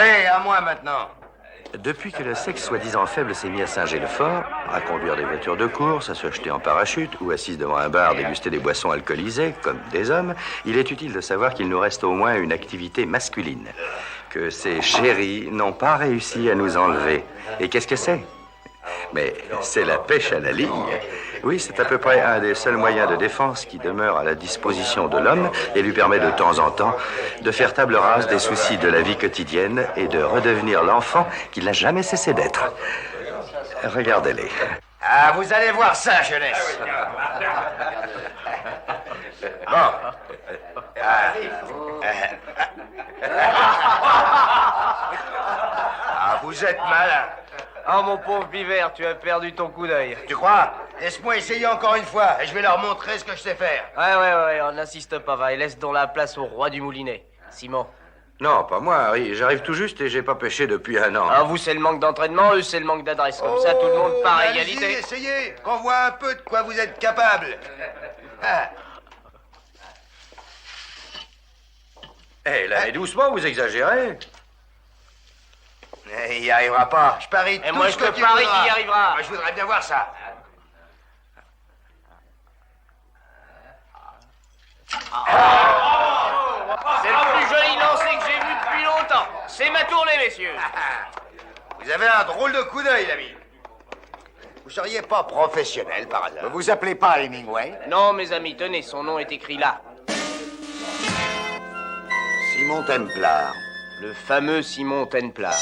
Allez, à moi maintenant. Depuis que le sexe soi-disant faible s'est mis à singer le fort, à conduire des voitures de course, à se jeter en parachute ou assise devant un bar déguster des boissons alcoolisées, comme des hommes, il est utile de savoir qu'il nous reste au moins une activité masculine, que ces chéris n'ont pas réussi à nous enlever. Et qu'est-ce que c'est? Mais c'est la pêche à la ligne. Oui, c'est à peu près un des seuls moyens de défense qui demeure à la disposition de l'homme et lui permet de temps en temps de faire table rase des soucis de la vie quotidienne et de redevenir l'enfant qu'il n'a jamais cessé d'être. Regardez-les. Ah, vous allez voir ça, jeunesse. Bon. Ah, vous êtes malin. Ah, mon pauvre Pivert, tu as perdu ton coup d'œil. Tu crois? Laisse-moi essayer encore une fois et je vais leur montrer ce que je sais faire. Ouais, on n'insiste pas, va, et laisse donc la place au roi du moulinet. Simon. Non, pas moi, Harry. J'arrive tout juste et j'ai pas pêché depuis un an. Ah, vous, c'est le manque d'entraînement, eux, c'est le manque d'adresse. Comme ça, tout le monde part à allez-y, égalité. essayez, qu'on voit un peu de quoi vous êtes capable. Ah. Eh, là, mais doucement, vous exagérez. Il y arrivera pas. Je parie Et tout moi, ce je que te tu parie voudras. qu'il y arrivera. Moi, je voudrais bien voir ça. C'est le plus joli lancer que j'ai vu depuis longtemps. C'est ma tournée, messieurs. Vous avez un drôle de coup d'œil, l'ami. Vous seriez pas professionnel par hasard? Vous appelez pas Hemingway? Non, mes amis, tenez, son nom est écrit là. Simon Templar. Le fameux Simon Templar.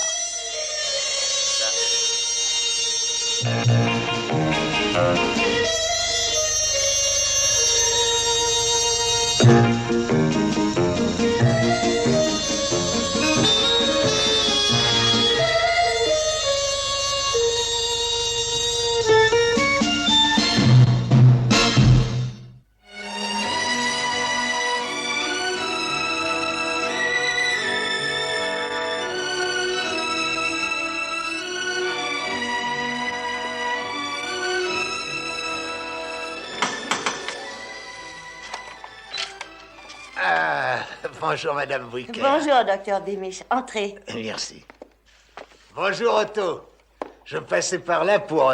Bonjour, Madame Bricker. Bonjour, docteur Demisch. Entrez. Merci. Bonjour, Otto. Je passais par là pour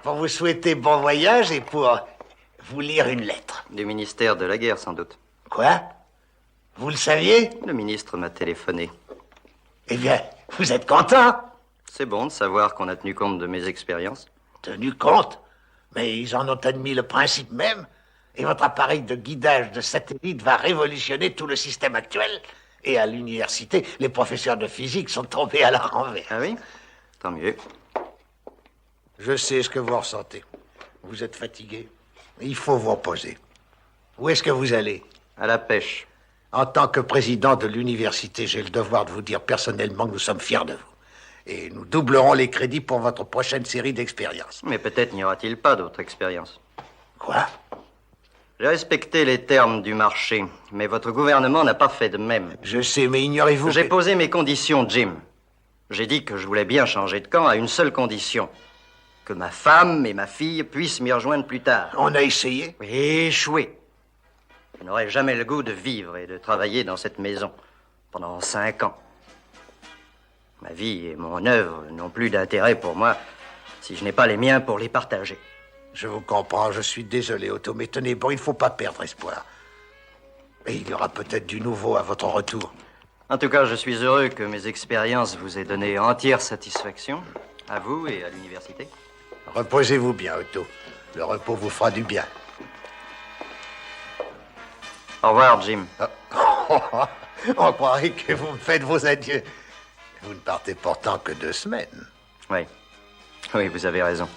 vous souhaiter bon voyage et pour vous lire une lettre. Du ministère de la Guerre, sans doute. Quoi? Vous le saviez? Le ministre m'a téléphoné. Eh bien, vous êtes content? C'est bon de savoir qu'on a tenu compte de mes expériences. Tenu compte? Mais ils en ont admis le principe même. Et votre appareil de guidage de satellite va révolutionner tout le système actuel. Et à l'université, les professeurs de physique sont tombés à la renverse. Ah oui? Tant mieux. Je sais ce que vous ressentez. Vous êtes fatigué. Il faut vous reposer. Où est-ce que vous allez? À la pêche. En tant que président de l'université, j'ai le devoir de vous dire personnellement que nous sommes fiers de vous. Et nous doublerons les crédits pour votre prochaine série d'expériences. Mais peut-être n'y aura-t-il pas d'autres expériences. Quoi? J'ai respecté les termes du marché, mais votre gouvernement n'a pas fait de même. Je sais, mais ignorez-vous J'ai que... posé mes conditions, Jim. J'ai dit que je voulais bien changer de camp à une seule condition. Que ma femme et ma fille puissent m'y rejoindre plus tard. On a essayé. Et échoué. Je n'aurai jamais le goût de vivre et de travailler dans cette maison pendant 5 ans. Ma vie et mon œuvre n'ont plus d'intérêt pour moi si je n'ai pas les miens pour les partager. Je vous comprends, je suis désolé, Otto, mais tenez bon, il ne faut pas perdre espoir. Et il y aura peut-être du nouveau à votre retour. En tout cas, je suis heureux que mes expériences vous aient donné entière satisfaction, à vous et à l'université. Reposez-vous bien, Otto. Le repos vous fera du bien. Au revoir, Jim. On croirait que vous me faites vos adieux. Vous ne partez pourtant que 2 semaines. Oui. Oui, vous avez raison.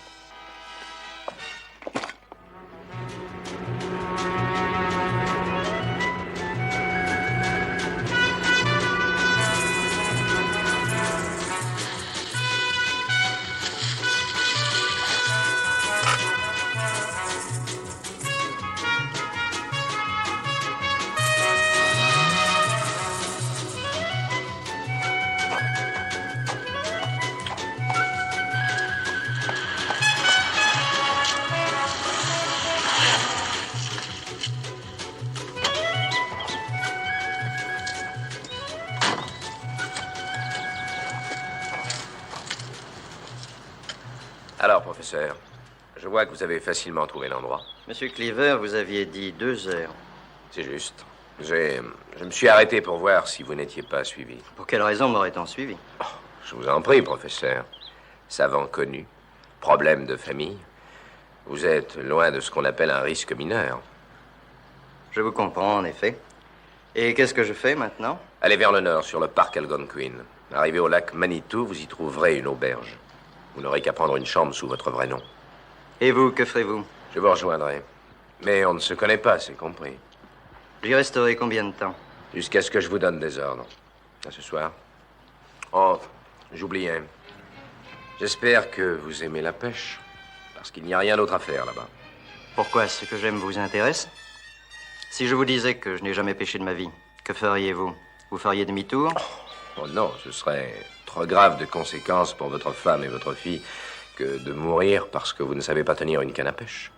Alors, professeur, je vois que vous avez facilement trouvé l'endroit. Monsieur Cleaver, vous aviez dit 2 heures. C'est juste. Je me suis arrêté pour voir si vous n'étiez pas suivi. Pour quelle raison m'aurait-on suivi? Je vous en prie, professeur. Savant connu, problème de famille. Vous êtes loin de ce qu'on appelle un risque mineur. Je vous comprends, en effet. Et qu'est-ce que je fais maintenant? Allez vers le nord, sur le parc Algonquin. Arrivé au lac Manitou, vous y trouverez une auberge. Vous n'aurez qu'à prendre une chambre sous votre vrai nom. Et vous, que ferez-vous? Je vous rejoindrai. Mais on ne se connaît pas, c'est compris. J'y resterai combien de temps? Jusqu'à ce que je vous donne des ordres. À ce soir. Oh, j'oubliais. J'espère que vous aimez la pêche. Parce qu'il n'y a rien d'autre à faire là-bas. Pourquoi ce que j'aime vous intéresse? Si je vous disais que je n'ai jamais pêché de ma vie, que feriez-vous? Vous feriez demi-tour? Oh non, ce serait trop grave de conséquences pour votre femme et votre fille que de mourir parce que vous ne savez pas tenir une canne à pêche.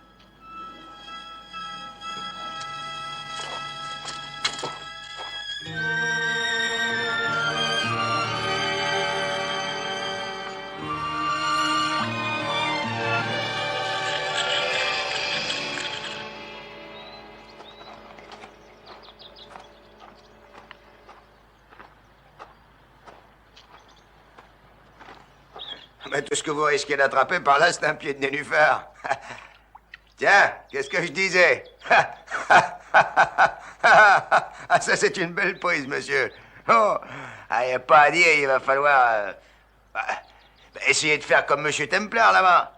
Mais tout ce que vous risquez d'attraper par là, c'est un pied de nénuphar. Tiens, qu'est-ce que je disais? Ah, ça, c'est une belle prise, monsieur. Oh, il n'y a pas à dire, il va falloir... essayer de faire comme monsieur Templar, là-bas.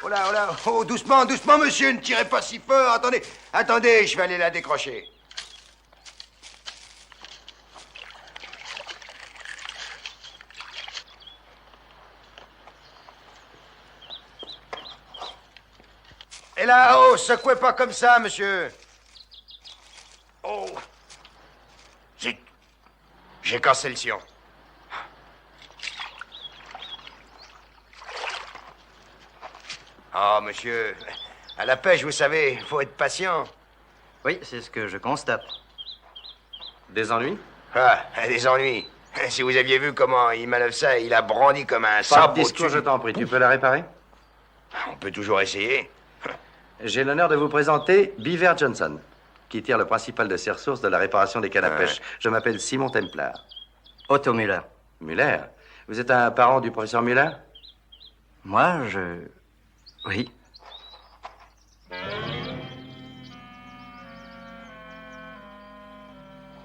Oh là, oh là, oh, doucement, doucement, monsieur, ne tirez pas si fort. Attendez, attendez, je vais aller la décrocher. Et là, oh, secouez pas comme ça, monsieur. Oh. Zut. J'ai cassé le sion. Oh, monsieur, à la pêche, vous savez, il faut être patient. Oui, c'est ce que je constate. Des ennuis? Ah, des ennuis. Si vous aviez vu comment il manœuvre ça, il a brandi comme un Pas sabre de discours, au-dessus. je t'en prie. Tu peux la réparer? On peut toujours essayer. J'ai l'honneur de vous présenter Beaver Johnson, qui tire le principal de ses ressources de la réparation des cannes à pêche. Je m'appelle Simon Templar. Otto Müller. Muller? Vous êtes un parent du professeur Muller? Moi, Oui.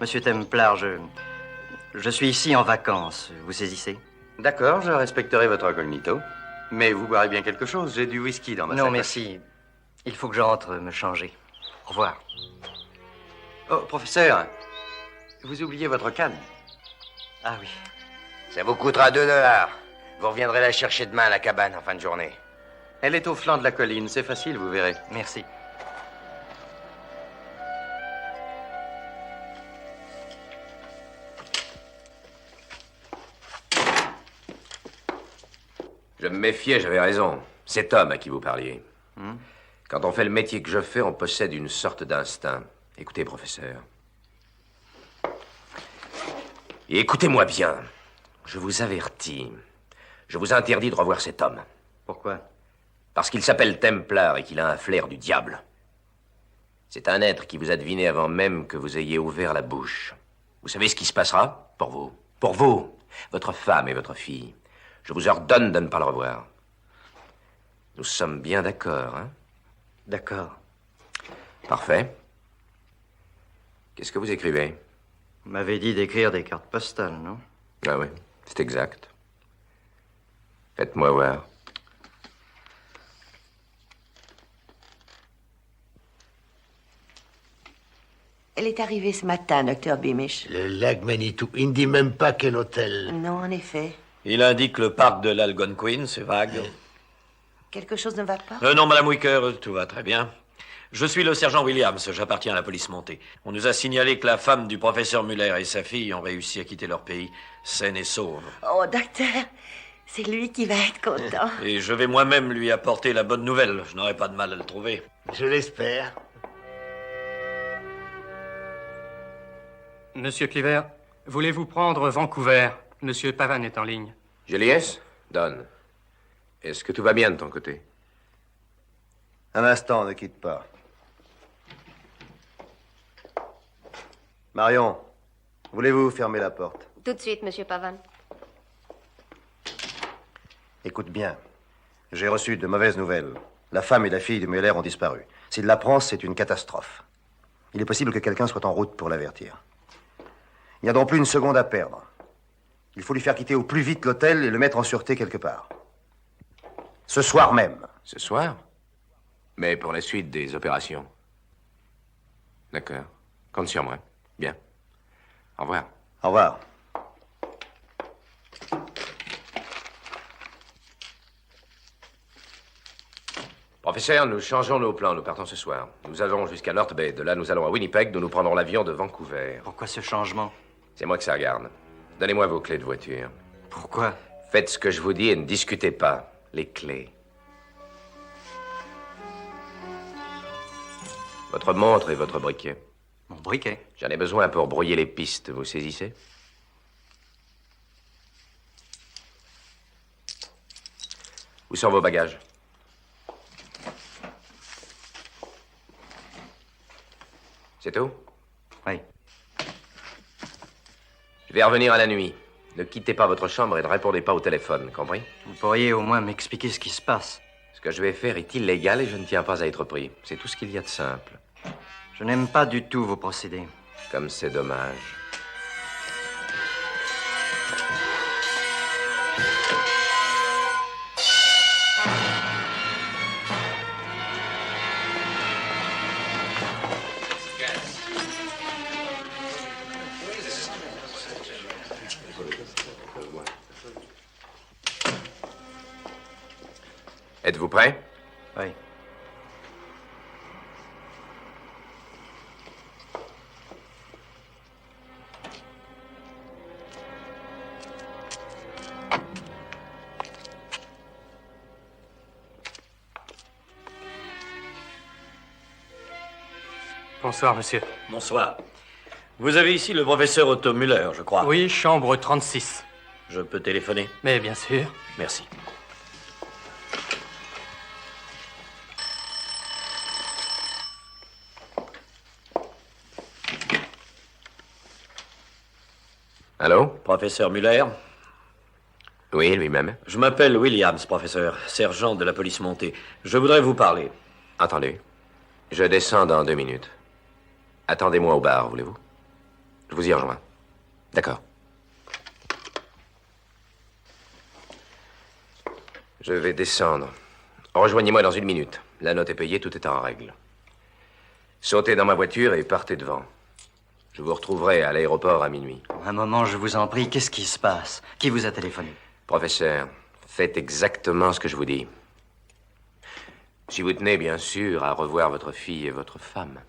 Monsieur Templar, je suis ici en vacances. Vous saisissez? D'accord, je respecterai votre incognito. Mais vous boirez bien quelque chose, j'ai du whisky dans ma Non, sacoche. merci. Il faut que j'entre me changer. Au revoir. Oh, professeur, vous oubliez votre canne. Ah oui. Ça vous coûtera 2 $. Vous reviendrez la chercher demain à la cabane en fin de journée. Elle est au flanc de la colline, c'est facile, vous verrez. Merci. Je me méfiais, j'avais raison. Cet homme à qui vous parliez. Quand on fait le métier que je fais, on possède une sorte d'instinct. Écoutez, professeur. Et écoutez-moi bien. Je vous avertis. Je vous interdis de revoir cet homme. Pourquoi? Parce qu'il s'appelle Templar et qu'il a un flair du diable. C'est un être qui vous a deviné avant même que vous ayez ouvert la bouche. Vous savez ce qui se passera pour vous? Pour vous, votre femme et votre fille. Je vous ordonne de ne pas le revoir. Nous sommes bien d'accord, hein? D'accord. Parfait. Qu'est-ce que vous écrivez? Vous m'avez dit d'écrire des cartes postales, non? Ah oui, c'est exact. Faites-moi voir. Elle est arrivée ce matin, docteur Beamish. Le lac Manitou, il ne dit même pas quel hôtel. Non, en effet. Il indique le parc de l'Algonquin, c'est vague. Quelque chose ne va pas? Non, Madame Wicker, tout va très bien. Je suis le sergent Williams, j'appartiens à la police montée. On nous a signalé que la femme du professeur Muller et sa fille ont réussi à quitter leur pays, saine et sauve. Oh, docteur, c'est lui qui va être content. Et je vais moi-même lui apporter la bonne nouvelle. Je n'aurai pas de mal à le trouver. Je l'espère. Monsieur Cleaver, voulez-vous prendre Vancouver? Monsieur Pavan est en ligne. Julius, Don, est-ce que tout va bien de ton côté? Un instant, ne quitte pas. Marion, voulez-vous fermer la porte? Tout de suite, monsieur Pavan. Écoute bien. J'ai reçu de mauvaises nouvelles. La femme et la fille de Muller ont disparu. S'il l'apprend, c'est une catastrophe. Il est possible que quelqu'un soit en route pour l'avertir. Il n'y a donc plus une seconde à perdre. Il faut lui faire quitter au plus vite l'hôtel et le mettre en sûreté quelque part. Ce soir même. Ce soir? Mais pour la suite des opérations. D'accord. Compte sur moi. Bien. Au revoir. Au revoir. Professeur, nous changeons nos plans. Nous partons ce soir. Nous allons jusqu'à North Bay. De là, nous allons à Winnipeg, d'où nous prendrons l'avion de Vancouver. Pourquoi ce changement? C'est moi que ça regarde. Donnez-moi vos clés de voiture. Pourquoi? Faites ce que je vous dis et ne discutez pas. Les clés. Votre montre et votre briquet. Mon briquet? J'en ai besoin pour brouiller les pistes. Vous saisissez? Où sont vos bagages? C'est tout? Oui. Je vais revenir à la nuit. Ne quittez pas votre chambre et ne répondez pas au téléphone, compris? Vous pourriez au moins m'expliquer ce qui se passe. Ce que je vais faire est illégal et je ne tiens pas à être pris. C'est tout ce qu'il y a de simple. Je n'aime pas du tout vos procédés. Comme c'est dommage. Êtes-vous prêt? Oui. Bonsoir, monsieur. Bonsoir. Vous avez ici le professeur Otto Muller, je crois. Oui, chambre 36. Je peux téléphoner? Mais bien sûr. Merci. Allô? Professeur Muller? Oui, lui-même. Je m'appelle Williams, professeur, sergent de la police montée. Je voudrais vous parler. Entendu. Je descends dans 2 minutes. Attendez-moi au bar, voulez-vous? Je vous y rejoins. D'accord. Je vais descendre. Rejoignez-moi dans 1 minute. La note est payée, tout est en règle. Sautez dans ma voiture et partez devant. Je vous retrouverai à l'aéroport à minuit. Un moment, je vous en prie, qu'est-ce qui se passe? Qui vous a téléphoné? Professeur, faites exactement ce que je vous dis. Si vous tenez, bien sûr, à revoir votre fille et votre femme.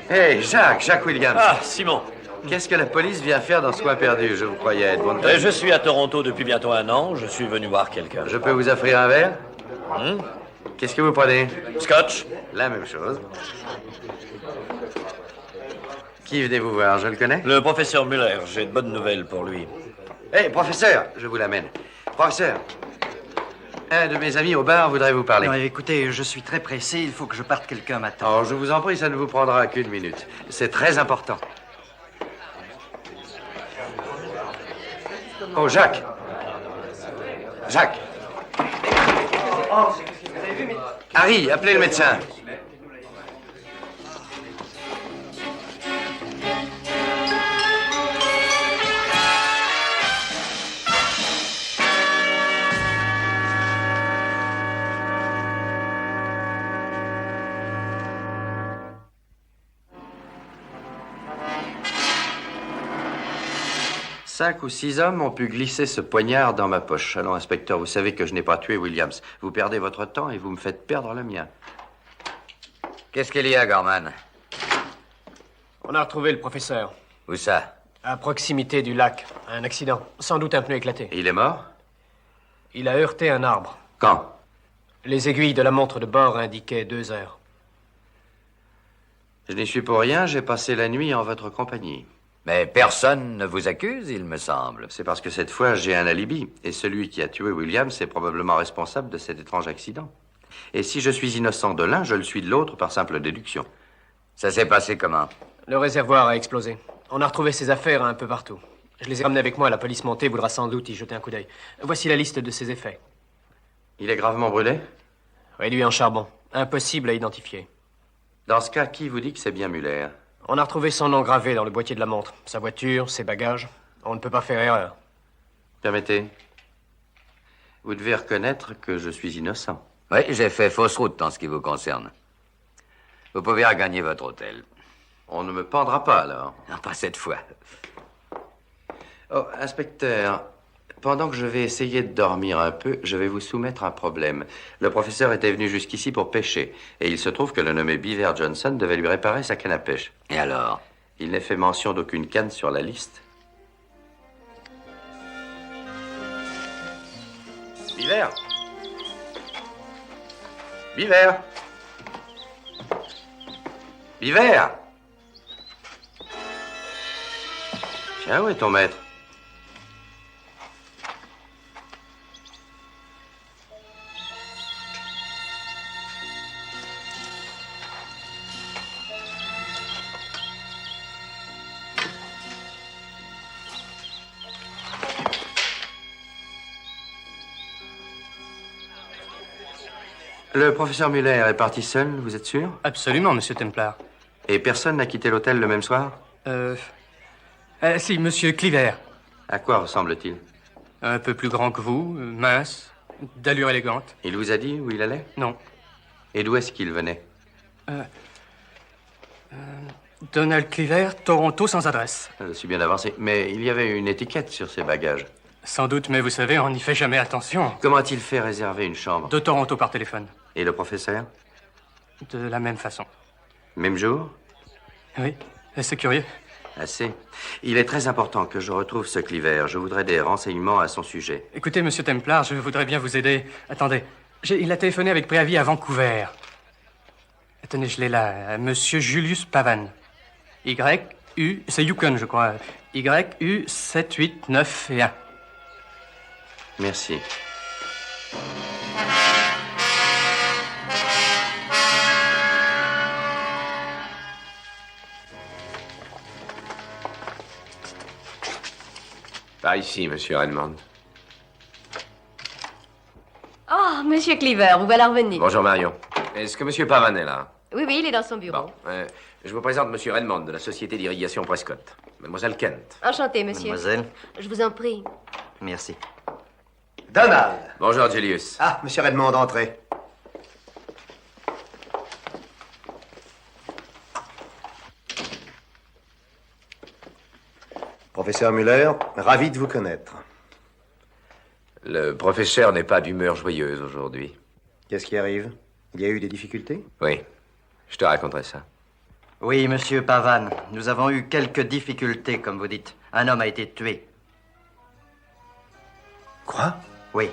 Hey, Jacques Williams. Ah, Simon. Qu'est-ce que la police vient faire dans ce coin perdu? Je vous croyais à Edmonton. Je suis à Toronto depuis bientôt 1 an. Je suis venu voir quelqu'un. Je peux vous offrir un verre? Qu'est-ce que vous prenez? Scotch? La même chose. Qui venez-vous voir? Je le connais? Le professeur Muller. J'ai de bonnes nouvelles pour lui. Hé, professeur, je vous l'amène. Professeur, un de mes amis au bar voudrait vous parler. Non, écoutez, je suis très pressé, il faut que je parte, quelqu'un m'attend. Oh, je vous en prie, ça ne vous prendra qu'1 minute. C'est très important. Oh, Jacques. Jacques. Harry, appelez le médecin. Cinq ou 6 hommes ont pu glisser ce poignard dans ma poche. Allons, inspecteur, vous savez que je n'ai pas tué Williams. Vous perdez votre temps et vous me faites perdre le mien. Qu'est-ce qu'il y a, Gorman? On a retrouvé le professeur. Où ça? À proximité du lac. Un accident. Sans doute un pneu éclaté. Et il est mort? Il a heurté un arbre. Quand? Les aiguilles de la montre de bord indiquaient 2 heures. Je n'y suis pour rien, j'ai passé la nuit en votre compagnie. Mais personne ne vous accuse, il me semble. C'est parce que cette fois, j'ai un alibi. Et celui qui a tué Williams est probablement responsable de cet étrange accident. Et si je suis innocent de l'un, je le suis de l'autre par simple déduction. Ça s'est passé comment? Le réservoir a explosé. On a retrouvé ses affaires un peu partout. Je les ai ramenées avec moi. La police montée voudra sans doute y jeter un coup d'œil. Voici la liste de ses effets. Il est gravement brûlé? Réduit en charbon. Impossible à identifier. Dans ce cas, qui vous dit que c'est bien Muller? On a retrouvé son nom gravé dans le boîtier de la montre. Sa voiture, ses bagages. On ne peut pas faire erreur. Permettez. Vous devez reconnaître que je suis innocent. Oui, j'ai fait fausse route en ce qui vous concerne. Vous pouvez regagner votre hôtel. On ne me pendra pas, alors. Non, pas cette fois. Oh, inspecteur, pendant que je vais essayer de dormir un peu, je vais vous soumettre un problème. Le professeur était venu jusqu'ici pour pêcher, et il se trouve que le nommé Beaver Johnson devait lui réparer sa canne à pêche. Et alors? Il n'est fait mention d'aucune canne sur la liste. Beaver! Beaver! Beaver! Tiens, où est ton maître? Le professeur Muller est parti seul, vous êtes sûr? Absolument, monsieur Templar. Et personne n'a quitté l'hôtel le même soir? Si, monsieur Cliver. À quoi ressemble-t-il? Un peu plus grand que vous, mince, d'allure élégante. Il vous a dit où il allait? Non. Et d'où est-ce qu'il venait? Donald Cliver, Toronto sans adresse. Je suis bien avancé, mais il y avait une étiquette sur ses bagages. Sans doute, mais vous savez, on n'y fait jamais attention. Comment a-t-il fait réserver une chambre? De Toronto par téléphone. Et le professeur? De la même façon. Même jour? Oui, c'est curieux. Assez. Il est très important que je retrouve ce Cliver. Je voudrais des renseignements à son sujet. Écoutez, monsieur Templar, je voudrais bien vous aider. Attendez, il a téléphoné avec préavis à Vancouver. Tenez, je l'ai là. Monsieur Julius Pavan. Y-U... C'est Yukon, je crois. Y-U 7, 8, 9 et 1. Merci. Par ici, monsieur Redmond. Oh, monsieur Cliver, vous voilà revenu. Bonjour, Marion. Est-ce que monsieur Pavan est là? Oui, il est dans son bureau. Bon, je vous présente monsieur Redmond de la Société d'irrigation Prescott. Mademoiselle Kent. Enchanté, monsieur. Mademoiselle. Je vous en prie. Merci. Donald! Bonjour, Julius. Ah, monsieur Redmond, entrez. Professeur Muller, ravi de vous connaître. Le professeur n'est pas d'humeur joyeuse aujourd'hui. Qu'est-ce qui arrive? Il y a eu des difficultés? Oui, je te raconterai ça. Oui, monsieur Pavan, nous avons eu quelques difficultés, comme vous dites. Un homme a été tué. Quoi? Oui.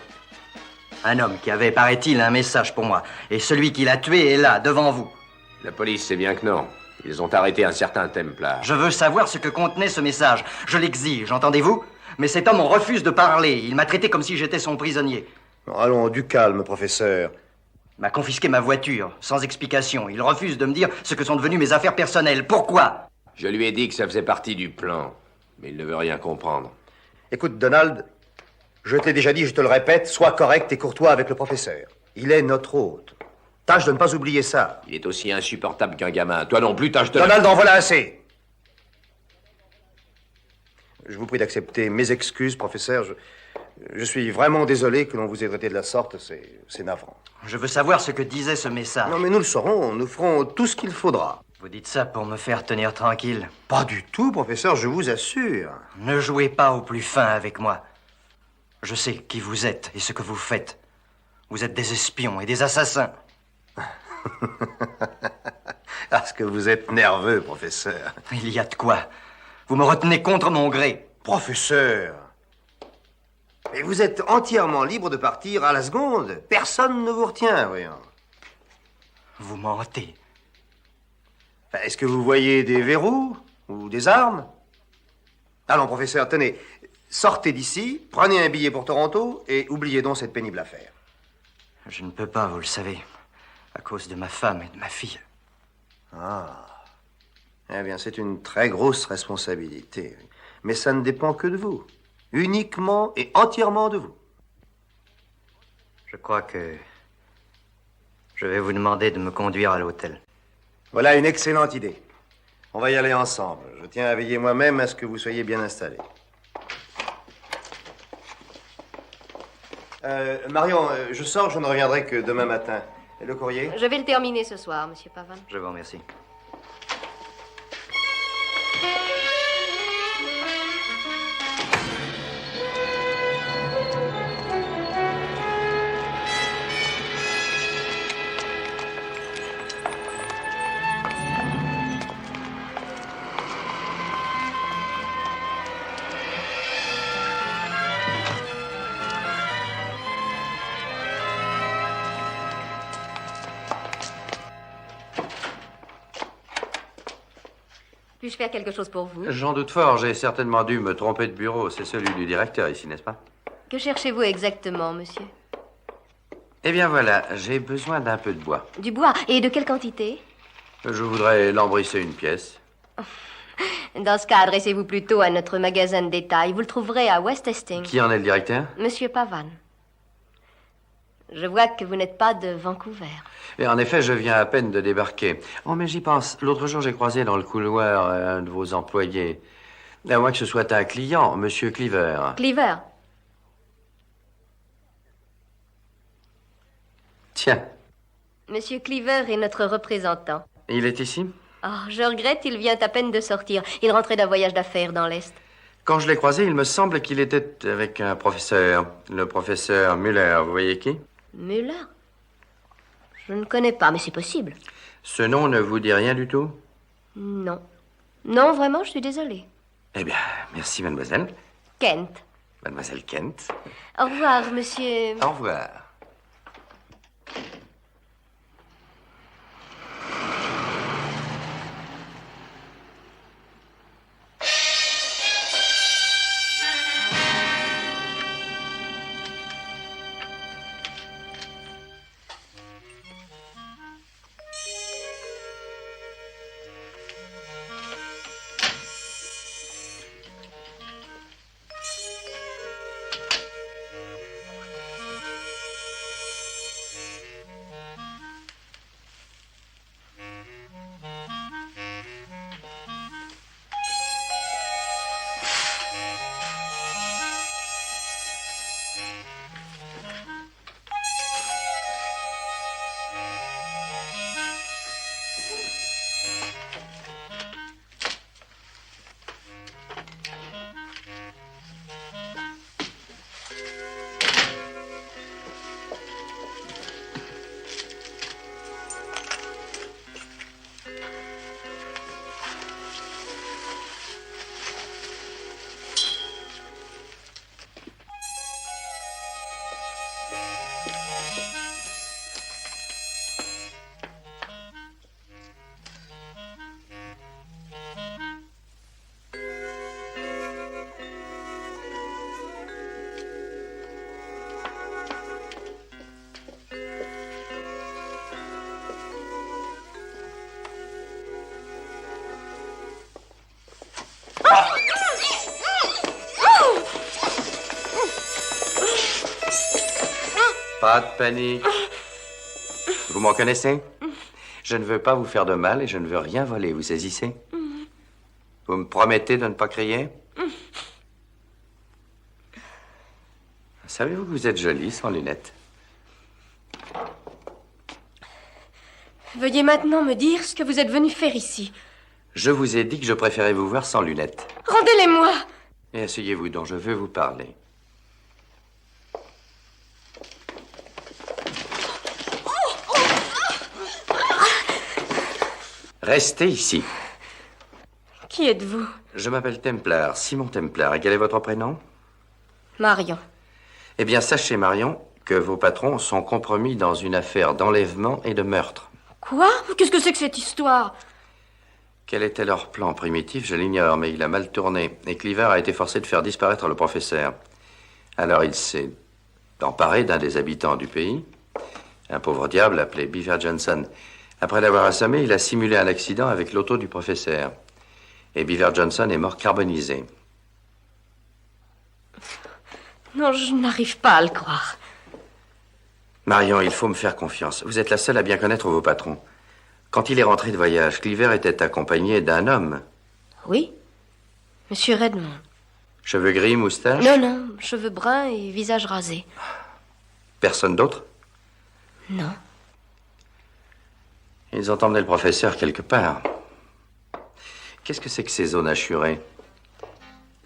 Un homme qui avait, paraît-il, un message pour moi. Et celui qui l'a tué est là, devant vous. La police sait bien que non. Ils ont arrêté un certain Templar. Je veux savoir ce que contenait ce message. Je l'exige, entendez-vous? Mais cet homme en refuse de parler. Il m'a traité comme si j'étais son prisonnier. Allons, du calme, professeur. Il m'a confisqué ma voiture, sans explication. Il refuse de me dire ce que sont devenues mes affaires personnelles. Pourquoi? Je lui ai dit que ça faisait partie du plan. Mais il ne veut rien comprendre. Écoute, Donald, je t'ai déjà dit, je te le répète, sois correct et courtois avec le professeur. Il est notre hôte. Tâche de ne pas oublier ça. Il est aussi insupportable qu'un gamin. Toi non plus, tâche de... Donald, en voilà assez. Je vous prie d'accepter mes excuses, professeur. Je suis vraiment désolé que l'on vous ait traité de la sorte. C'est navrant. Je veux savoir ce que disait ce message. Non, mais nous le saurons. Nous ferons tout ce qu'il faudra. Vous dites ça pour me faire tenir tranquille? Pas du tout, professeur, je vous assure. Ne jouez pas au plus fin avec moi. Je sais qui vous êtes et ce que vous faites. Vous êtes des espions et des assassins. Parce que vous êtes nerveux, professeur. Il y a de quoi. Vous me retenez contre mon gré. Professeur. Mais vous êtes entièrement libre de partir à la seconde. Personne ne vous retient, voyons. Vous mentez. Est-ce que vous voyez des verrous ou des armes? Allons, professeur, tenez. Sortez d'ici, prenez un billet pour Toronto et oubliez donc cette pénible affaire. Je ne peux pas, vous le savez, à cause de ma femme et de ma fille. Ah. Eh bien, c'est une très grosse responsabilité. Mais ça ne dépend que de vous. Uniquement et entièrement de vous. Je crois que je vais vous demander de me conduire à l'hôtel. Voilà une excellente idée. On va y aller ensemble. Je tiens à veiller moi-même à ce que vous soyez bien installés. Marion, je sors, je ne reviendrai que demain matin. Et le courrier? Je vais le terminer ce soir, Monsieur Pavan. Je vous remercie. Puis-je faire quelque chose pour vous? J'en doute fort, j'ai certainement dû me tromper de bureau. C'est celui du directeur ici, n'est-ce pas? Que cherchez-vous exactement, monsieur? Eh bien voilà, j'ai besoin d'un peu de bois. Du bois. Et de quelle quantité? Je voudrais lambrisser une pièce. Dans ce cas, adressez-vous plutôt à notre magasin de détail. Vous le trouverez à West Hastings. Qui en est le directeur? Monsieur Pavan. Je vois que vous n'êtes pas de Vancouver. Et en effet, je viens à peine de débarquer. Oh, mais j'y pense. L'autre jour, j'ai croisé dans le couloir un de vos employés. À moins que ce soit un client, Monsieur Cleaver. Cleaver? Tiens, Monsieur Cleaver est notre représentant. il est ici? Oh, je regrette, il vient à peine de sortir. Il rentrait d'un voyage d'affaires dans l'Est. Quand je l'ai croisé, il me semble qu'il était avec un professeur. Le professeur Muller, vous voyez qui? Muller? Je ne connais pas, mais c'est possible. Ce nom ne vous dit rien du tout? Non. Non, vraiment, je suis désolée. Eh bien, merci, mademoiselle. Kent. Mademoiselle Kent. Au revoir, monsieur. Au revoir. Pas de panique. Vous m'en connaissez? Je ne veux pas vous faire de mal et je ne veux rien voler, vous saisissez? Vous me promettez de ne pas crier? Savez-vous que vous êtes jolie sans lunettes? Veuillez maintenant me dire ce que vous êtes venu faire ici. Je vous ai dit que je préférais vous voir sans lunettes. Rendez-les-moi. Et asseyez-vous donc, je veux vous parler. Restez ici. Qui êtes-vous? Je m'appelle Templar, Simon Templar. Et quel est votre prénom? Marion. Eh bien, sachez, Marion, que vos patrons sont compromis dans une affaire d'enlèvement et de meurtre. Quoi? Qu'est-ce que c'est que cette histoire? Quel était leur plan primitif, je l'ignore, mais il a mal tourné. Et Cleaver a été forcé de faire disparaître le professeur. Alors il s'est emparé d'un des habitants du pays, un pauvre diable appelé Beaver Johnson. Après l'avoir assommé, il a simulé un accident avec l'auto du professeur. Et Beaver Johnson est mort carbonisé. Non, je n'arrive pas à le croire. Marion, il faut me faire confiance. Vous êtes la seule à bien connaître vos patrons. Quand il est rentré de voyage, Cleaver était accompagné d'un homme. Oui, Monsieur Redmond. Cheveux gris, moustache? Non, cheveux bruns et visage rasé. Personne d'autre? Non. Ils ont emmené le professeur quelque part. Qu'est-ce que c'est que ces zones assurées?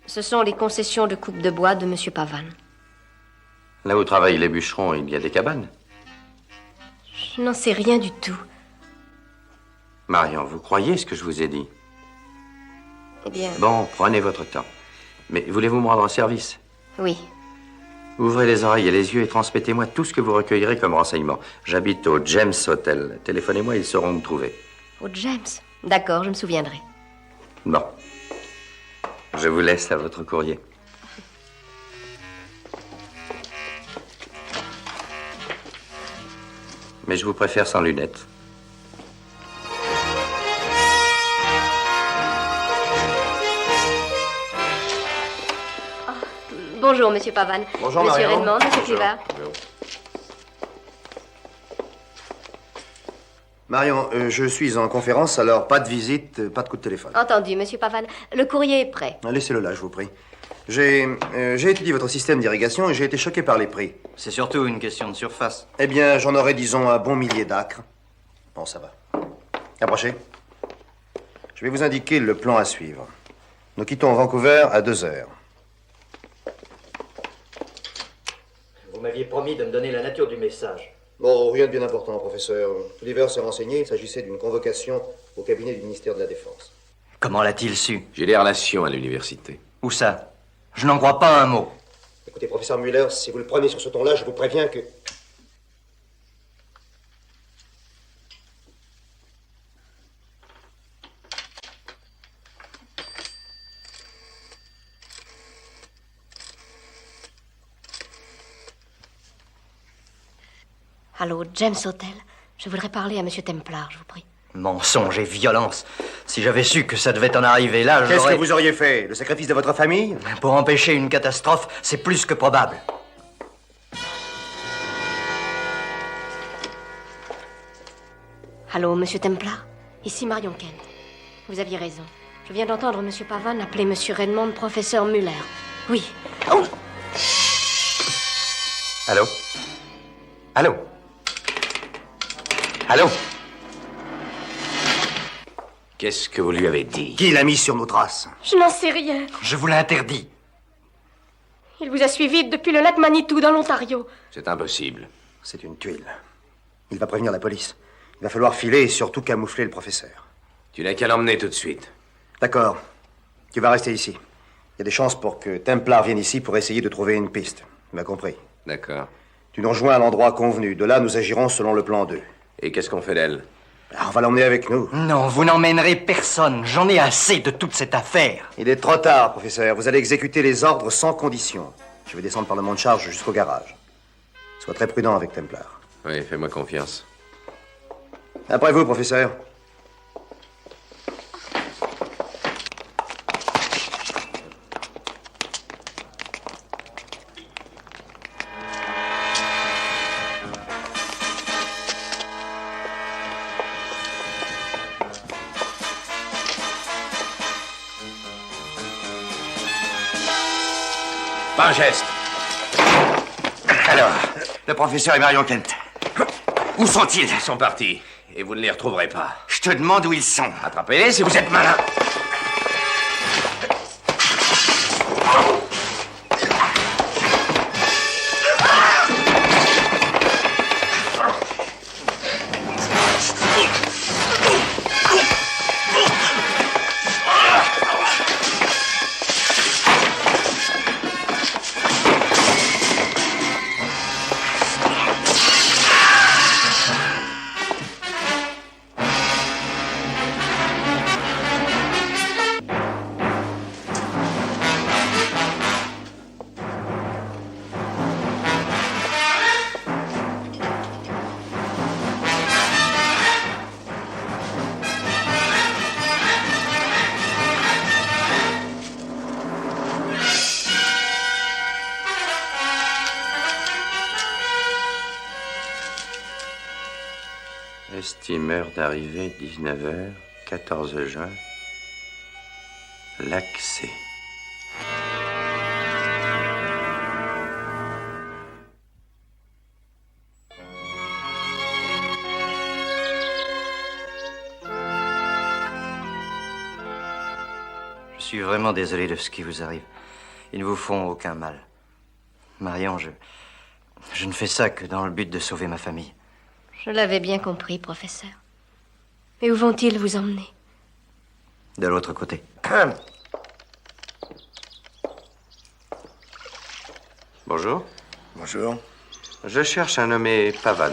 Ce sont les concessions de coupe de bois de Monsieur Pavan. Là où travaillent les bûcherons, il y a des cabanes? Je n'en sais rien du tout. Marion, vous croyez ce que je vous ai dit? Eh bien... Bon, prenez votre temps. Mais voulez-vous me rendre service? Oui. Ouvrez les oreilles et les yeux et transmettez-moi tout ce que vous recueillerez comme renseignements. J'habite au James Hotel. Téléphonez-moi, ils sauront me trouver. Au James? D'accord, je me souviendrai. Bon. Je vous laisse à votre courrier. Mais je vous préfère sans lunettes. Bonjour, Monsieur Pavan. Bonjour, Monsieur Marion. Redmond, Monsieur Cleaver. Marion, je suis en conférence, alors pas de visite, pas de coup de téléphone. Entendu, Monsieur Pavan. Le courrier est prêt. Laissez-le là, je vous prie. J'ai étudié votre système d'irrigation et j'ai été choqué par les prix. C'est surtout une question de surface. Eh bien, j'en aurais, disons, un bon millier d'acres. Bon, ça va. Approchez. Je vais vous indiquer le plan à suivre. Nous quittons Vancouver à 2 heures. Vous m'aviez promis de me donner la nature du message. Bon, rien de bien important, professeur. Cleaver s'est renseigné, il s'agissait d'une convocation au cabinet du ministère de la Défense. Comment l'a-t-il su? J'ai des relations à l'université. Où ça? Je n'en crois pas un mot. Écoutez, professeur Muller, si vous le prenez sur ce ton-là, je vous préviens que... Allô, James Hotel. Je voudrais parler à Monsieur Templar, je vous prie. Mensonge et violence. Si j'avais su que ça devait en arriver là, Qu'est-ce j'aurais... que vous auriez fait? Le sacrifice de votre famille? Pour empêcher une catastrophe, c'est plus que probable. Allô, Monsieur Templar. Ici Marion Kent. Vous aviez raison. Je viens d'entendre Monsieur Pavan appeler Monsieur Redmond professeur Muller. Oui. Oh! Allô? Allô? Allô? Qu'est-ce que vous lui avez dit? Qui l'a mis sur nos traces? Je n'en sais rien. Je vous l'interdis. Il vous a suivi depuis le lac Manitou, dans l'Ontario. C'est impossible. C'est une tuile. Il va prévenir la police. Il va falloir filer et surtout camoufler le professeur. Tu n'as qu'à l'emmener tout de suite. D'accord. Tu vas rester ici. Il y a des chances pour que Templar vienne ici pour essayer de trouver une piste. Tu m'as compris? D'accord. Tu nous rejoins à l'endroit convenu. De là, nous agirons selon le plan 2. Et qu'est-ce qu'on fait d'elle? On va l'emmener avec nous. Non, vous n'emmènerez personne. J'en ai assez de toute cette affaire. Il est trop tard, professeur. Vous allez exécuter les ordres sans condition. Je vais descendre par le mont de charge jusqu'au garage. Sois très prudent avec Templar. Oui, fais-moi confiance. Après vous, professeur. Pas un geste. Alors, le professeur et Marion Kent. Où sont-ils? Ils sont partis. Et vous ne les retrouverez pas. Je te demande où ils sont. Attrapez-les si vous êtes malin. Estimeur d'arrivée 19h, 14 juin. L'accès. Je suis vraiment désolé de ce qui vous arrive. Ils ne vous font aucun mal. Marion, je ne fais ça que dans le but de sauver ma famille. Je l'avais bien compris, professeur. Mais où vont-ils vous emmener? De l'autre côté. Bonjour. Bonjour. Je cherche un nommé Pavan.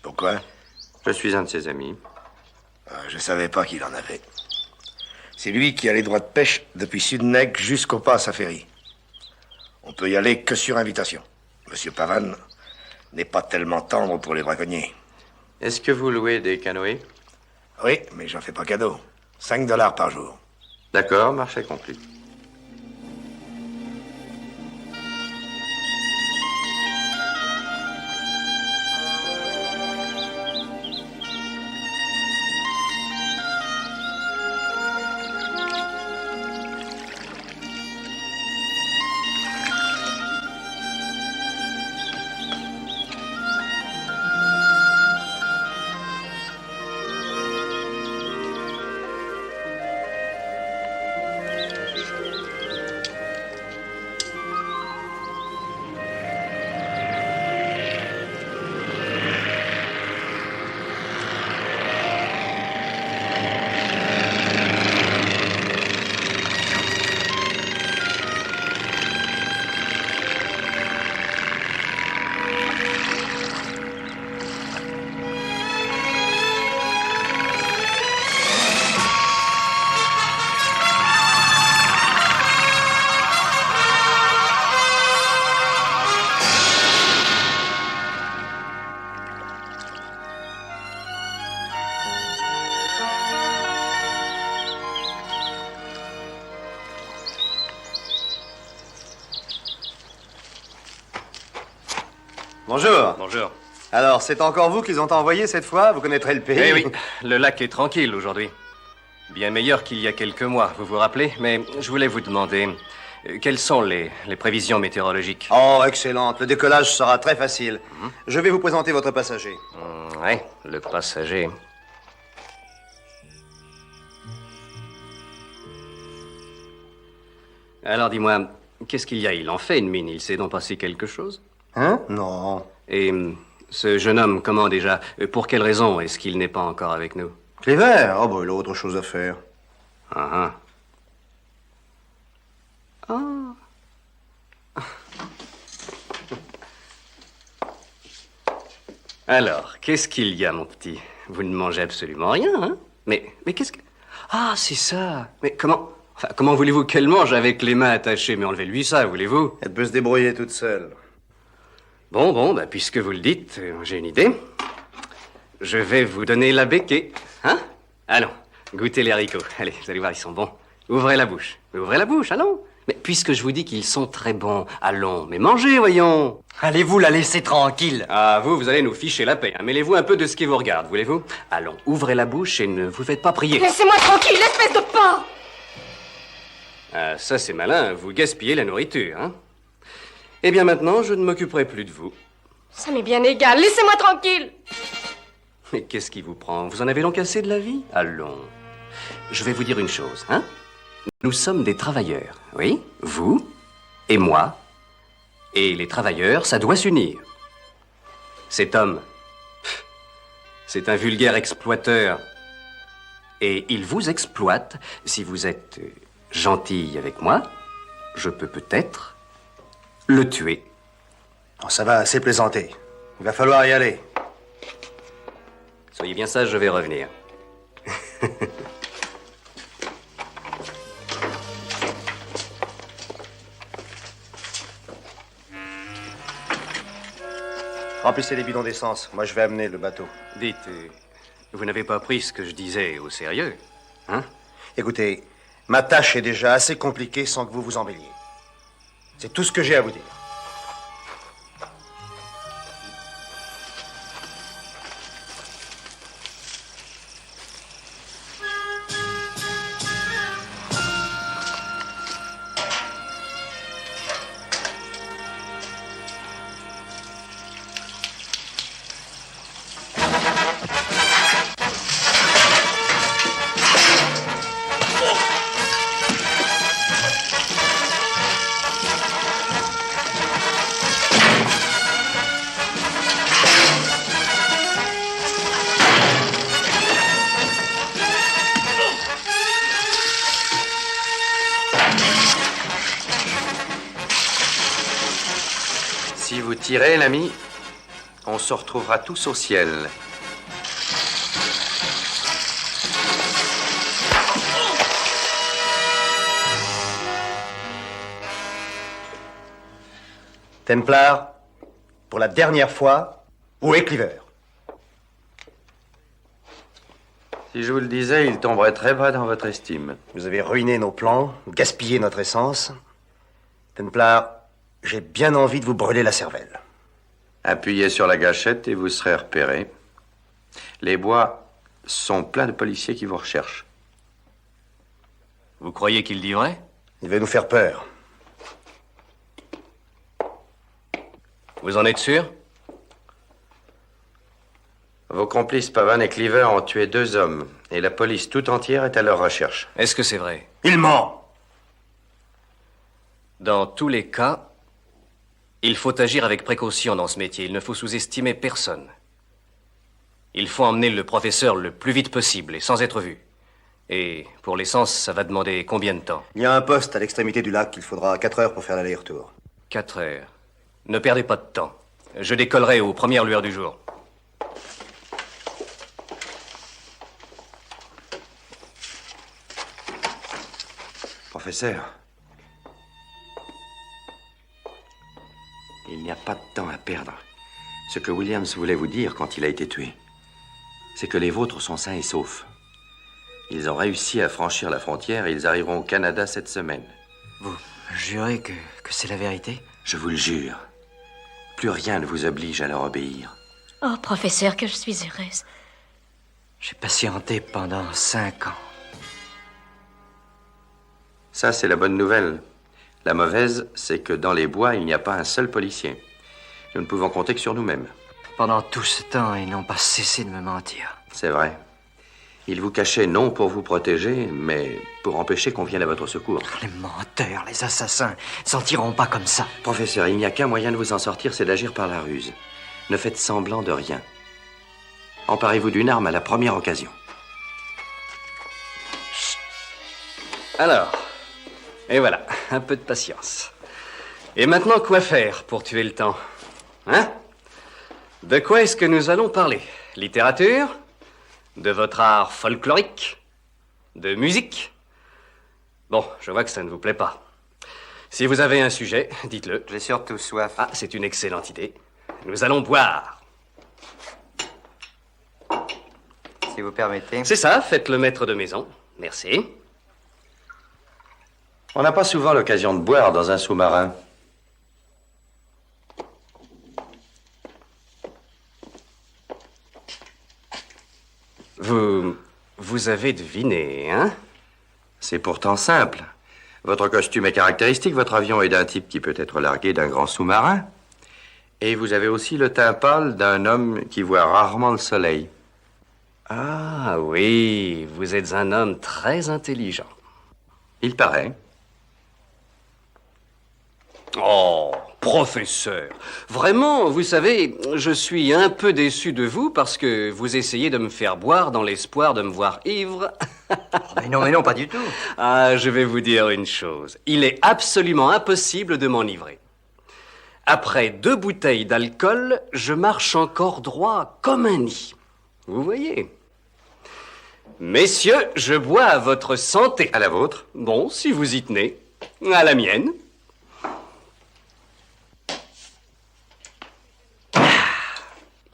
Pourquoi? Je suis un de ses amis. Je savais pas qu'il en avait. C'est lui qui a les droits de pêche depuis Sudneg jusqu'au pas à sa ferry. On peut y aller que sur invitation. Monsieur Pavan n'est pas tellement tendre pour les braconniers. Est-ce que vous louez des canoës? Oui, mais j'en fais pas cadeau. 5 $ par jour. D'accord, marché conclu. Bonjour. Bonjour. Alors, c'est encore vous qu'ils ont envoyé cette fois? Vous connaîtrez le pays. Eh oui, le lac est tranquille aujourd'hui. Bien meilleur qu'il y a quelques mois, vous vous rappelez? Mais je voulais vous demander, quelles sont les prévisions météorologiques? Oh, excellente. Le décollage sera très facile. Je vais vous présenter votre passager. Oui, le passager. Alors dis-moi, qu'est-ce qu'il y a? Il en fait une mine, il s'est donc passé quelque chose? Hein? Non. Et ce jeune homme, comment déjà? Pour quelle raison est-ce qu'il n'est pas encore avec nous? Cléver? Oh, bah, il a autre chose à faire. Ah ah. Ah. Alors, qu'est-ce qu'il y a, mon petit? Vous ne mangez absolument rien, hein? Mais qu'est-ce que... Ah, c'est ça. Mais comment... Enfin, comment voulez-vous qu'elle mange avec les mains attachées? Mais enlevez-lui ça, voulez-vous? Elle peut se débrouiller toute seule. Bon, bah, puisque vous le dites, j'ai une idée. Je vais vous donner la béquée, hein? Allons, goûtez les haricots. Allez, vous allez voir, ils sont bons. Ouvrez la bouche, allons. Mais puisque je vous dis qu'ils sont très bons, allons, mais mangez, voyons. Allez-vous la laisser tranquille? Ah, vous allez nous ficher la paix. Hein. Mêlez-vous un peu de ce qui vous regarde, voulez-vous? Allons, ouvrez la bouche et ne vous faites pas prier. Laissez-moi tranquille, espèce de porc! Ah, ça c'est malin, vous gaspillez la nourriture, hein? Eh bien maintenant, je ne m'occuperai plus de vous. Ça m'est bien égal, laissez-moi tranquille! Mais qu'est-ce qui vous prend? Vous en avez donc assez de la vie? Allons. Je vais vous dire une chose, hein? Nous sommes des travailleurs, oui? Vous et moi. Et les travailleurs, ça doit s'unir. Cet homme, c'est un vulgaire exploiteur. Et il vous exploite. Si vous êtes gentille avec moi, je peux peut-être le tuer. Oh, ça va assez plaisanter. Il va falloir y aller. Soyez bien sage, je vais revenir. Remplissez les bidons d'essence. Moi, je vais amener le bateau. Dites, vous n'avez pas pris ce que je disais au sérieux, hein? Écoutez, ma tâche est déjà assez compliquée sans que vous vous embelliez. C'est tout ce que j'ai à vous dire. Tirez, l'ami. On se retrouvera tous au ciel. Templar, pour la dernière fois, où est Cleaver? Si je vous le disais, il tomberait très bas dans votre estime. Vous avez ruiné nos plans, gaspillé notre essence. Templar, j'ai bien envie de vous brûler la cervelle. Appuyez sur la gâchette et vous serez repéré. Les bois sont pleins de policiers qui vous recherchent. Vous croyez qu'il dit vrai? Il veut nous faire peur. Vous en êtes sûr? Vos complices Pavan et Cleaver ont tué 2 hommes et la police tout entière est à leur recherche. Est-ce que c'est vrai? Il ment! Dans tous les cas, il faut agir avec précaution dans ce métier. Il ne faut sous-estimer personne. Il faut emmener le professeur le plus vite possible et sans être vu. Et pour l'essence, ça va demander combien de temps? Il y a un poste à l'extrémité du lac. Il faudra 4 heures pour faire l'aller-retour. 4 heures. Ne perdez pas de temps. Je décollerai aux premières lueurs du jour. Professeur, il n'y a pas de temps à perdre. Ce que Williams voulait vous dire quand il a été tué, c'est que les vôtres sont sains et saufs. Ils ont réussi à franchir la frontière et ils arriveront au Canada cette semaine. Vous jurez que c'est la vérité? Je vous le jure. Plus rien ne vous oblige à leur obéir. Oh, professeur, que je suis heureuse. J'ai patienté pendant 5 ans. Ça, c'est la bonne nouvelle. La mauvaise, c'est que dans les bois, il n'y a pas un seul policier. Nous ne pouvons compter que sur nous-mêmes. Pendant tout ce temps, ils n'ont pas cessé de me mentir. C'est vrai. Ils vous cachaient non pour vous protéger, mais pour empêcher qu'on vienne à votre secours. Les menteurs, les assassins, s'en tireront pas comme ça. Professeur, il n'y a qu'un moyen de vous en sortir, c'est d'agir par la ruse. Ne faites semblant de rien. Emparez-vous d'une arme à la première occasion. Chut. Alors, et voilà, un peu de patience. Et maintenant, quoi faire pour tuer le temps? Hein? De quoi est-ce que nous allons parler? Littérature? De votre art folklorique? De musique? Bon, je vois que ça ne vous plaît pas. Si vous avez un sujet, dites-le. J'ai surtout soif. Ah, c'est une excellente idée. Nous allons boire. Si vous permettez. C'est ça, faites le maître de maison. Merci. On n'a pas souvent l'occasion de boire dans un sous-marin. Vous avez deviné, hein? C'est pourtant simple. Votre costume est caractéristique, votre avion est d'un type qui peut être largué d'un grand sous-marin. Et vous avez aussi le teint pâle d'un homme qui voit rarement le soleil. Ah oui, vous êtes un homme très intelligent. Il paraît. Oh, professeur, vraiment, vous savez, je suis un peu déçu de vous parce que vous essayez de me faire boire dans l'espoir de me voir ivre. Mais non, pas du tout. Ah, je vais vous dire une chose. Il est absolument impossible de m'enivrer. Après 2 bouteilles d'alcool, je marche encore droit comme un nid. Vous voyez? Messieurs, je bois à votre santé. À la vôtre? Bon, si vous y tenez. À la mienne.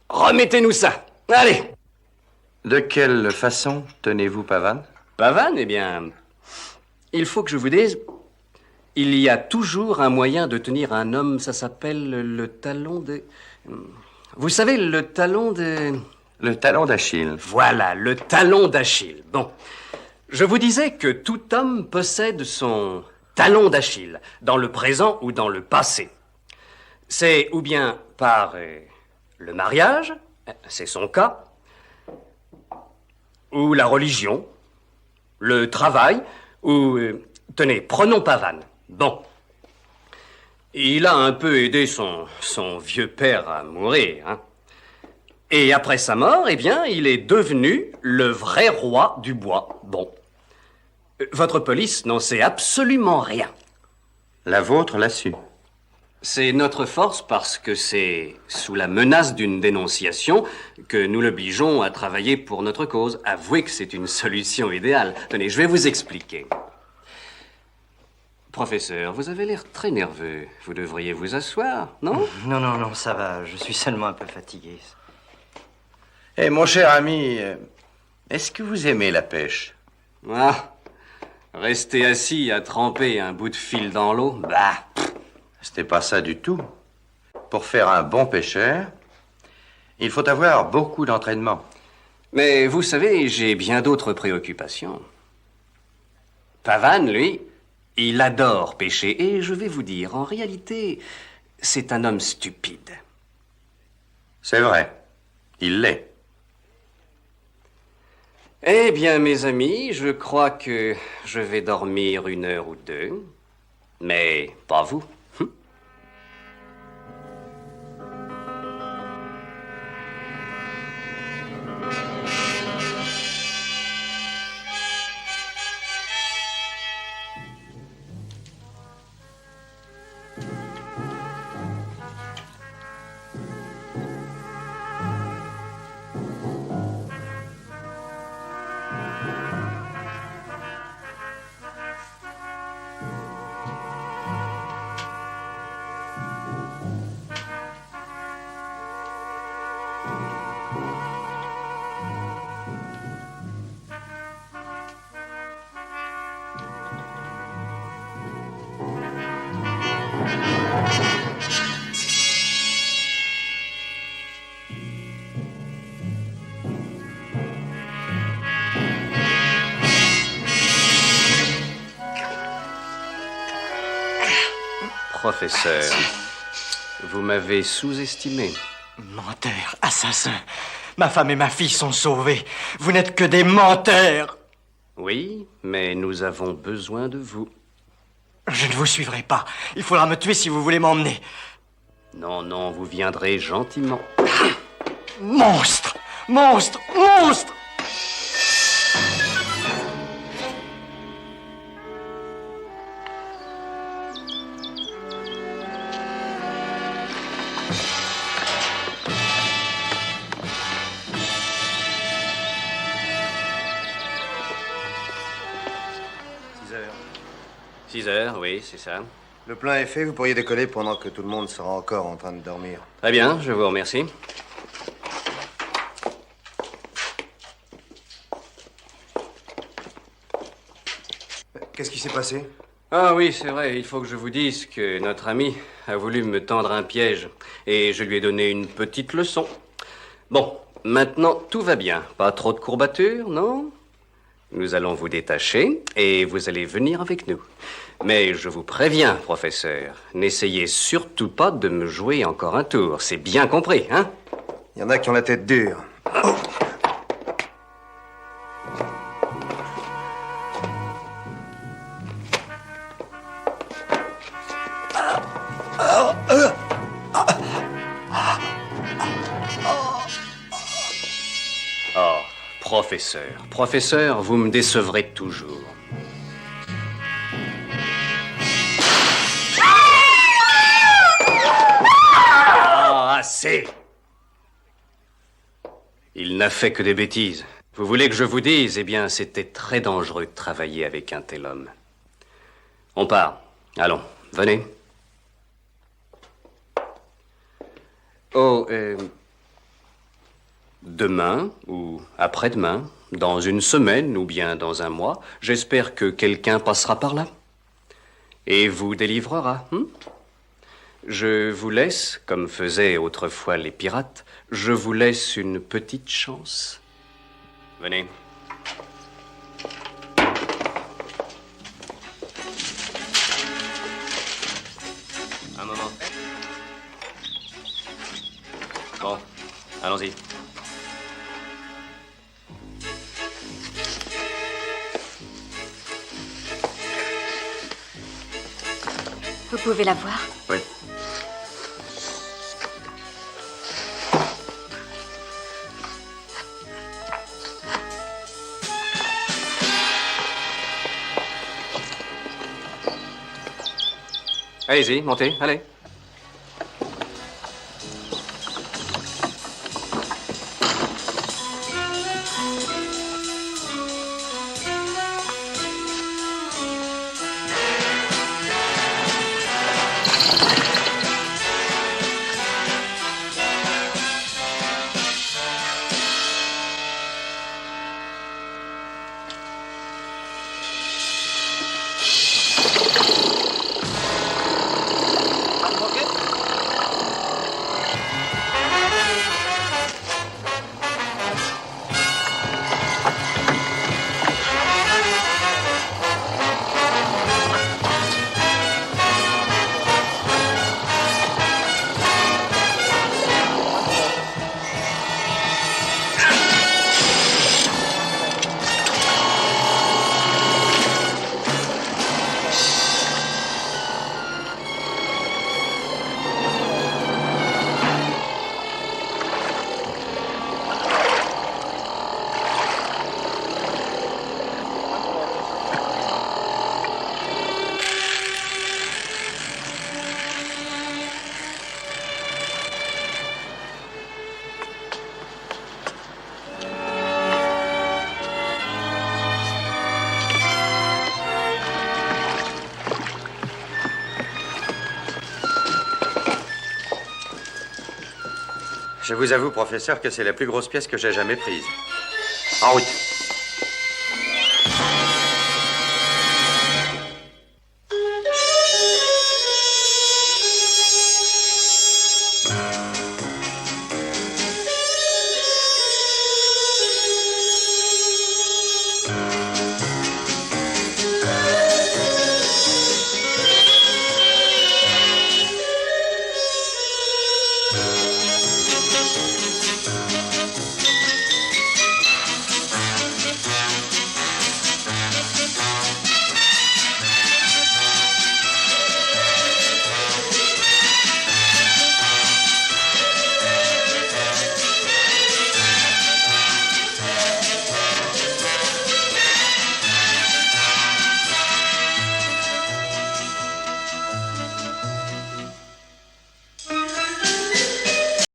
Remettez-nous ça. Allez. De quelle façon tenez-vous Pavan? Pavan, eh bien, il faut que je vous dise, il y a toujours un moyen de tenir un homme, ça s'appelle le talon de... Vous savez, le talon de... Le talon d'Achille. Voilà, le talon d'Achille. Bon, je vous disais que tout homme possède son talon d'Achille, dans le présent ou dans le passé. C'est ou bien par le mariage, c'est son cas, ou la religion, le travail, ou... tenez, prenons Pavan. Bon. Il a un peu aidé son vieux père à mourir, hein. Et après sa mort, eh bien, il est devenu le vrai roi du bois. Bon. Votre police n'en sait absolument rien. La vôtre l'a su. C'est notre force parce que c'est sous la menace d'une dénonciation que nous l'obligeons à travailler pour notre cause. Avouez que c'est une solution idéale. Tenez, je vais vous expliquer. Professeur, vous avez l'air très nerveux. Vous devriez vous asseoir, non? Non, ça va. Je suis seulement un peu fatigué. Eh, mon cher ami, est-ce que vous aimez la pêche? Ah, rester assis à tremper un bout de fil dans l'eau, bah... C'était pas ça du tout. Pour faire un bon pêcheur, il faut avoir beaucoup d'entraînement. Mais vous savez, j'ai bien d'autres préoccupations. Pavan, lui, il adore pêcher. Et je vais vous dire, en réalité, c'est un homme stupide. C'est vrai, il l'est. Eh bien, mes amis, je crois que je vais dormir 1 heure ou 2. Mais pas vous. Professeur, vous m'avez sous-estimé. Menteur, assassin. Ma femme et ma fille sont sauvées. Vous n'êtes que des menteurs. Oui, mais nous avons besoin de vous. Je ne vous suivrai pas. Il faudra me tuer si vous voulez m'emmener. Non, vous viendrez gentiment. Monstre! Monstre! Monstre! Six heures, oui, c'est ça. Le plein est fait, vous pourriez décoller pendant que tout le monde sera encore en train de dormir. Très bien, je vous remercie. Qu'est-ce qui s'est passé? Ah oui, c'est vrai, il faut que je vous dise que notre ami a voulu me tendre un piège et je lui ai donné une petite leçon. Bon, maintenant tout va bien. Pas trop de courbatures, non? Nous allons vous détacher et vous allez venir avec nous. Mais je vous préviens, professeur, n'essayez surtout pas de me jouer encore un tour. C'est bien compris, hein? Il y en a qui ont la tête dure. Oh. Oh, professeur, vous me décevrez toujours. Ah, assez! Il n'a fait que des bêtises. Vous voulez que je vous dise? Eh bien, c'était très dangereux de travailler avec un tel homme. On part. Allons, venez. Oh, demain ou après-demain, dans une semaine ou bien dans un mois, j'espère que quelqu'un passera par là et vous délivrera. Je vous laisse, comme faisaient autrefois les pirates, je vous laisse une petite chance. Venez. Un moment. Bon, allons-y. Vous pouvez la voir? Oui. Allez-y, montez, allez. Je vous avoue, professeur, que c'est la plus grosse pièce que j'ai jamais prise. En route.